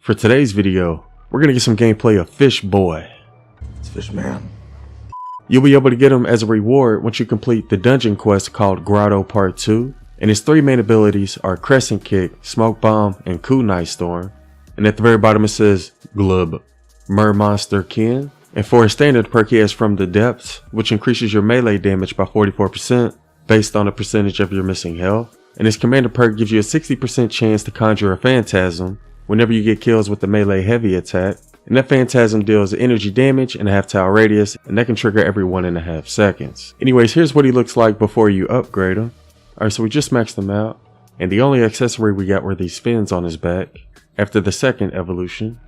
For today's video, we're gonna get some gameplay of Fish Boy. It's Fish Man. You'll be able to get him as a reward once you complete the dungeon quest called Grotto Part 2. And his three main abilities are Crescent Kick, Smoke Bomb, and Kunai Storm. And at the very bottom it says Glub, MERMONSTER Kin. And for his standard perk he has From the Depths, which increases your melee damage by 44% based on a percentage of your missing health. And his commander perk gives you a 60% chance to conjure a phantasm whenever you get kills with the melee heavy attack. And that phantasm deals energy damage and a half tile radius, and that can trigger every 1.5 seconds. Anyways, here's what he looks like before you upgrade him. Alright, so we just maxed him out, and the only accessory we got were these fins on his back after the second evolution.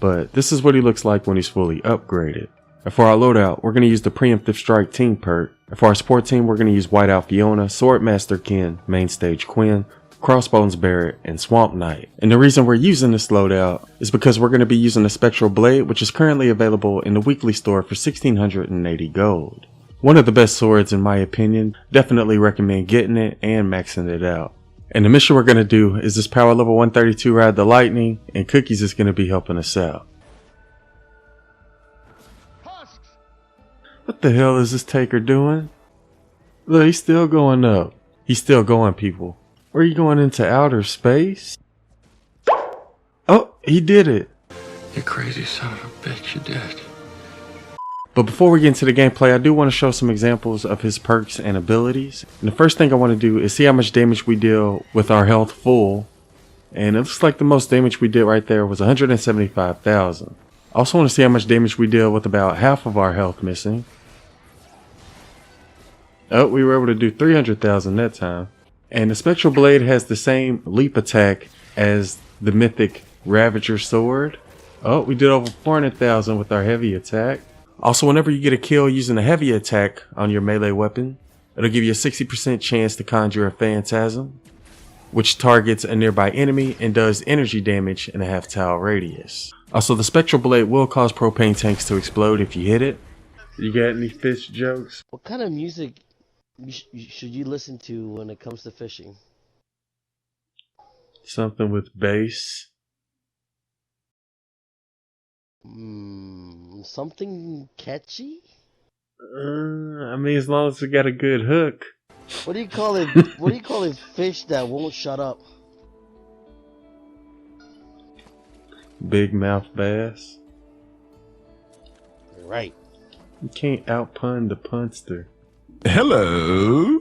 But this is what he looks like when he's fully upgraded. And for our loadout, we're going to use the Preemptive Strike team perk. And for our support team, we're going to use Whiteout Fiona, Swordmaster Ken, Mainstage Quinn, Crossbones Barret, and Swamp Knight. And the reason we're using this loadout is because we're going to be using the Spectral Blade, which is currently available in the weekly store for 1680 gold. One of the best swords in my opinion. Definitely recommend getting it and maxing it out. And the mission we're going to do is this power level 132 Ride the Lightning, and Cookies is going to be helping us out. What the hell is this taker doing? Look, he's still going up. He's still going, people. Where are you going, into outer space? Oh, he did it. You crazy son of a bitch, you did. But before we get into the gameplay, I do want to show some examples of his perks and abilities. And the first thing I want to do is see how much damage we deal with our health full. And it looks like the most damage we did right there was 175,000. I also want to see how much damage we deal with about half of our health missing. Oh, we were able to do 300,000 that time. And the Spectral Blade has the same leap attack as the mythic Ravager sword. Oh, we did over 400,000 with our heavy attack. Also, whenever you get a kill using a heavy attack on your melee weapon, it'll give you a 60% chance to conjure a phantasm, which targets a nearby enemy and does energy damage in a half tile radius. Also, the Spectral Blade will cause propane tanks to explode if you hit it. You got any fish jokes? What kind of music should you listen to when it comes to fishing? Something with bass. Something catchy? I mean, as long as we got a good hook. What do you call it? What do you call a fish that won't shut up? Big mouth bass. Right. You can't outpun the punster. Hello.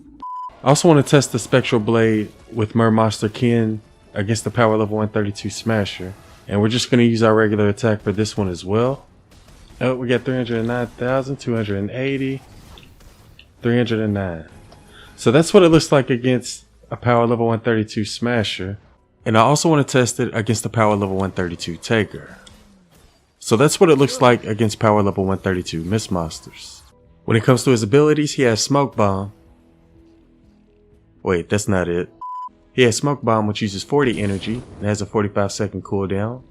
I also want to test the Spectral Blade with MERMONSTER Kin against the power level 132 Smasher. And we're just going to use our regular attack for this one as well. Oh, we got 309,000, 280, 309. So that's what it looks like against a power level 132 Smasher. And I also want to test it against the power level 132 Taker. So that's what it looks like against power level 132 Miss Monsters. When it comes to his abilities, he has Smoke Bomb. Wait, that's not it. He has Smoke Bomb, which uses 40 energy and has a 45-second cooldown.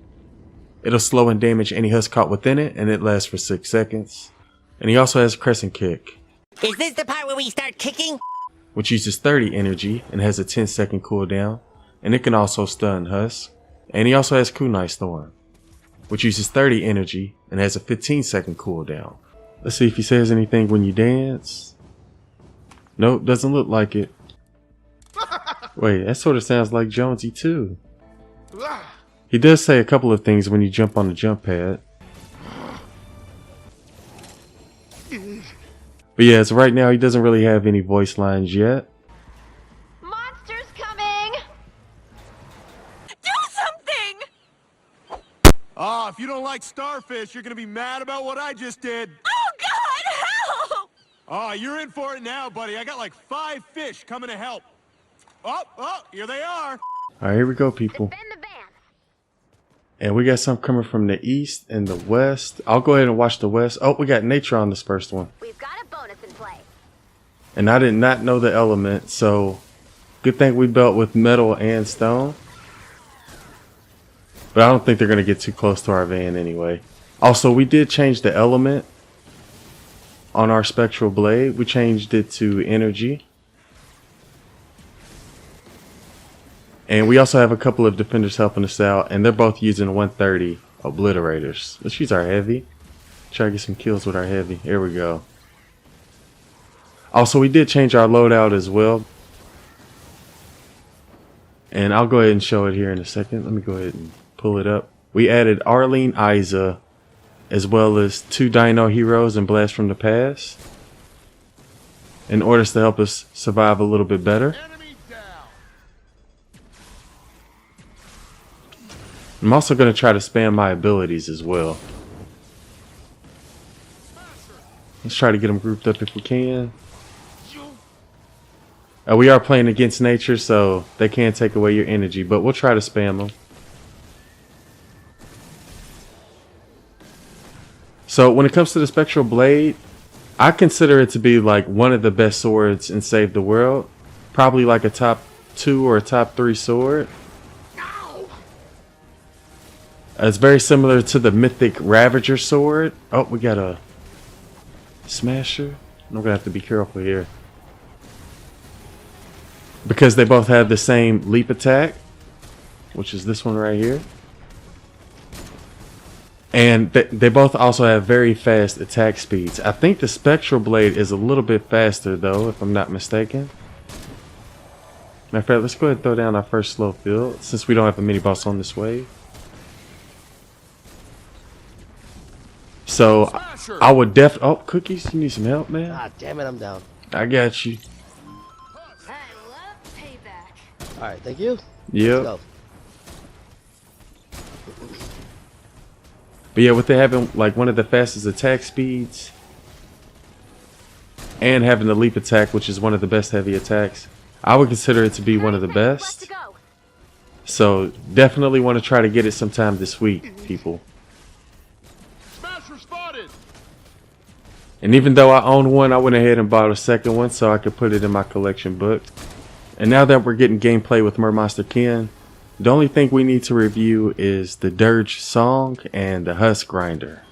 It'll slow and damage any husk caught within it, and it lasts for 6 seconds. And he also has Crescent Kick. Is this the part where we start kicking? Which uses 30 energy and has a 10-second cooldown, and it can also stun husk. And he also has Kunai Storm, which uses 30 energy and has a 15-second cooldown. Let's see if he says anything when you dance. Nope, doesn't look like it. Wait, that sort of sounds like Jonesy too. He does say a couple of things when you jump on the jump pad. But yeah, so right now he doesn't really have any voice lines yet. Monsters coming! Do something! Ah, if you don't like starfish, you're gonna be mad about what I just did. Oh God, help! Ah, you're in for it now, buddy. I got like 5 fish coming to help. Oh, here they are. Alright, here we go, people. Defend the van. And we got some coming from the east and the west. I'll go ahead and watch the west. Oh, we got nature on this first one. We've got a bonus in play. And I did not know the element, so good thing we built with metal and stone. But I don't think they're going to get too close to our van anyway. Also, we did change the element on our Spectral Blade. We changed it to energy. And we also have a couple of defenders helping us out, and they're both using 130 obliterators. Let's use our heavy. Try to get some kills with our heavy. Here we go. Also, we did change our loadout as well. And I'll go ahead and show it here in a second. Let me go ahead and pull it up. We added Arlene Isa, as well as 2 Dino Heroes and Blast from the Past, in order to help us survive a little bit better. I'm also going to try to spam my abilities as well. Let's try to get them grouped up if we can. We are playing against nature, so they can take away your energy, but we'll try to spam them. So when it comes to the Spectral Blade, I consider it to be like one of the best swords in Save the World. Probably like a top 2 or a top 3 sword. It's very similar to the Mythic Ravager sword. Oh, we got a Smasher. I'm going to have to be careful here, because they both have the same leap attack, which is this one right here. And they both also have very fast attack speeds. I think the Spectral Blade is a little bit faster though, if I'm not mistaken. Matter of fact, let's go ahead and throw down our first slow field, since we don't have a mini boss on this wave. So I would oh, Cookies, you need some help, man? Ah, damn it, I'm down. I got you. I love payback. Alright, thank you. Yep. Let's go. But yeah, with it having like one of the fastest attack speeds and having the leap attack, which is one of the best heavy attacks, I would consider it to be one of the best. So definitely want to try to get it sometime this week, people. Smasher spotted. And even though I own one, I went ahead and bought a second one so I could put it in my collection book. And now that we're getting gameplay with MERMONSTER Ken, the only thing we need to review is the Dirge song and the Husk Grinder.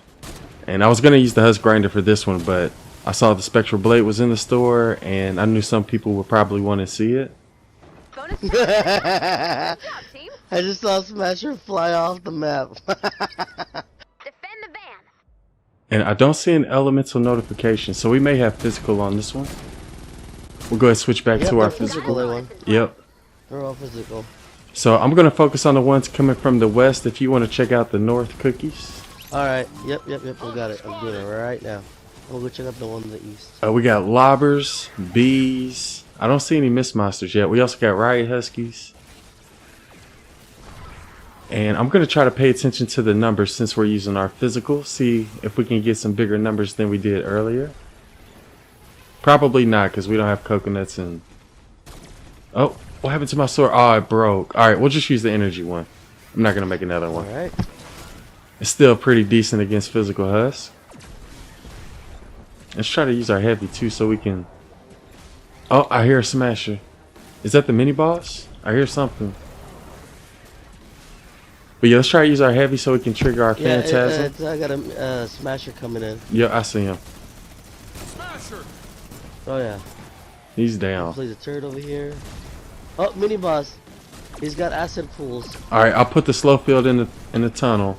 And I was going to use the Husk Grinder for this one, but I saw the Spectral Blade was in the store, and I knew some people would probably want to see it. Bonus Good job, team. I just saw Smasher fly off the map. Defend the van. And I don't see an elemental notification, so we may have physical on this one. We'll go ahead and switch back to our physical. One. Yep. They're all physical. So I'm going to focus on the ones coming from the west if you want to check out the north, Cookies. Alright, yep, we got it. I'm doing it right now. We'll go check out the one in the east. We got lobbers, bees. I don't see any mist monsters yet. We also got riot huskies. And I'm going to try to pay attention to the numbers since we're using our physical. See if we can get some bigger numbers than we did earlier. Probably not, because we don't have coconuts and... Oh, what happened to my sword? Oh, it broke. Alright, we'll just use the energy one. I'm not going to make another one. Alright. It's still pretty decent against physical husk. Let's try to use our heavy too so we can... Oh, I hear a smasher. Is that the mini boss? I hear something. But yeah, let's try to use our heavy so we can trigger our phantasm. I got a smasher coming in. Yeah, I see him. Smasher. Oh yeah. He's down. Plays a turret over here. Oh, mini boss. He's got acid pools. Alright, I'll put the slow field in the tunnel.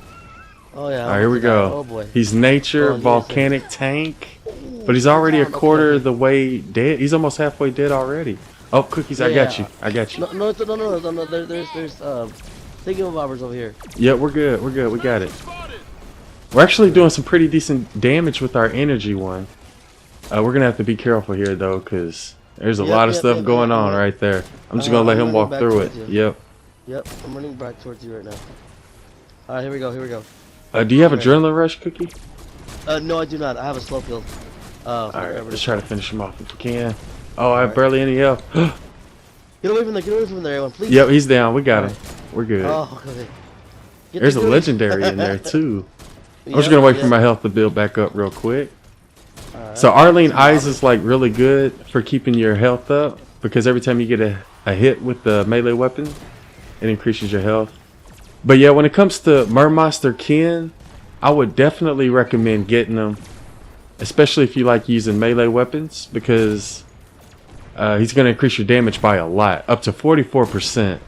Oh yeah. Alright, here we go. Oh boy. He's nature, Oh, volcanic tank. But he's already a quarter of the way dead. He's almost halfway dead already. Oh, Cookies, I got you. I got you. No. There's thingamabobbers over here. Yeah, we're good. We're good. We got it. We're actually doing some pretty decent damage with our energy one. We're going to have to be careful here, though, because there's a lot of stuff going on right there. I'm just going to let him walk through it. Yep. Yep, I'm running back towards you right now. Alright, here we go. Do you have adrenaline rush, Cookie? No, I do not. I have a slow field. Alright, let's try to finish him off if we can. Oh, I have barely any health. Get away from there, everyone, please. Yep, he's down. We got him. We're good. Oh, okay. There's a legendary in there, too. I'm just going to wait for my health to build back up real quick. So Arlene Eyes is like really good for keeping your health up, because every time you get a hit with the melee weapon, it increases your health. But yeah, when it comes to MERMONSTER Ken, I would definitely recommend getting him, especially if you like using melee weapons, because he's going to increase your damage by a lot, up to 44%.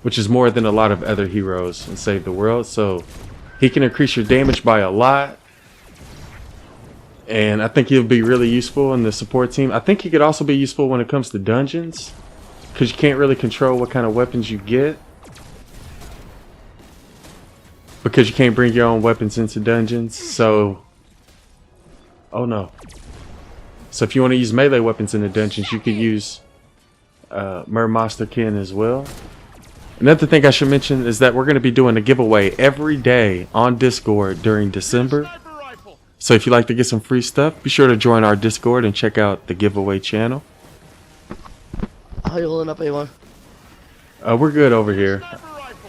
which is more than a lot of other heroes in Save the World. So he can increase your damage by a lot. And I think he'll be really useful in the support team. I think he could also be useful when it comes to dungeons, because you can't really control what kind of weapons you get. Because you can't bring your own weapons into dungeons. So, oh no. So if you want to use melee weapons in the dungeons, you could use MERMONSTER kin as well. Another thing I should mention is that we're going to be doing a giveaway every day on Discord during December. So if you'd like to get some free stuff, be sure to join our Discord and check out the giveaway channel. How you holding up, A1? We're good over here.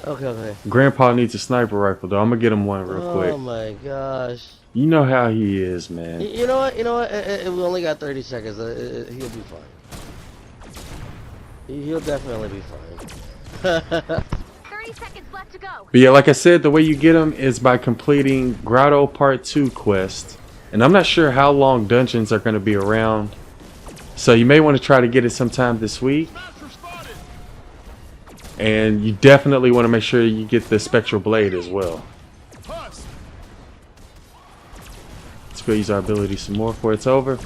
Okay. Grandpa needs a sniper rifle though. I'm gonna get him one real quick. Oh my gosh. You know how he is, man. You know what? We only got 30 seconds. He'll be fine. He'll definitely be fine. 30 seconds left to go. But yeah, like I said, the way you get them is by completing Grotto Part 2 quest. And I'm not sure how long dungeons are going to be around. So you may want to try to get it sometime this week. And you definitely want to make sure you get the Spectral Blade as well. Let's go use our ability some more before it's over.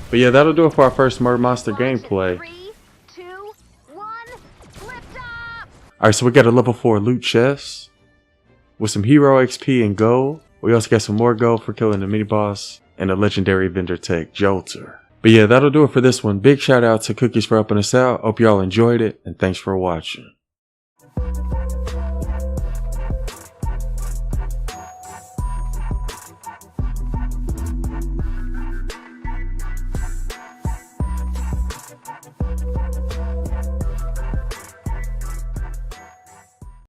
But yeah, that'll do it for our first MERMONSTER gameplay. 3, 2, 1, lift up! Alright, so we got a level 4 loot chest with some hero XP and gold. We also got some more gold for killing the mini boss and a legendary vendor tech, Jolter. But yeah, that'll do it for this one. Big shout out to Cookies for helping us out. Hope y'all enjoyed it, and thanks for watching.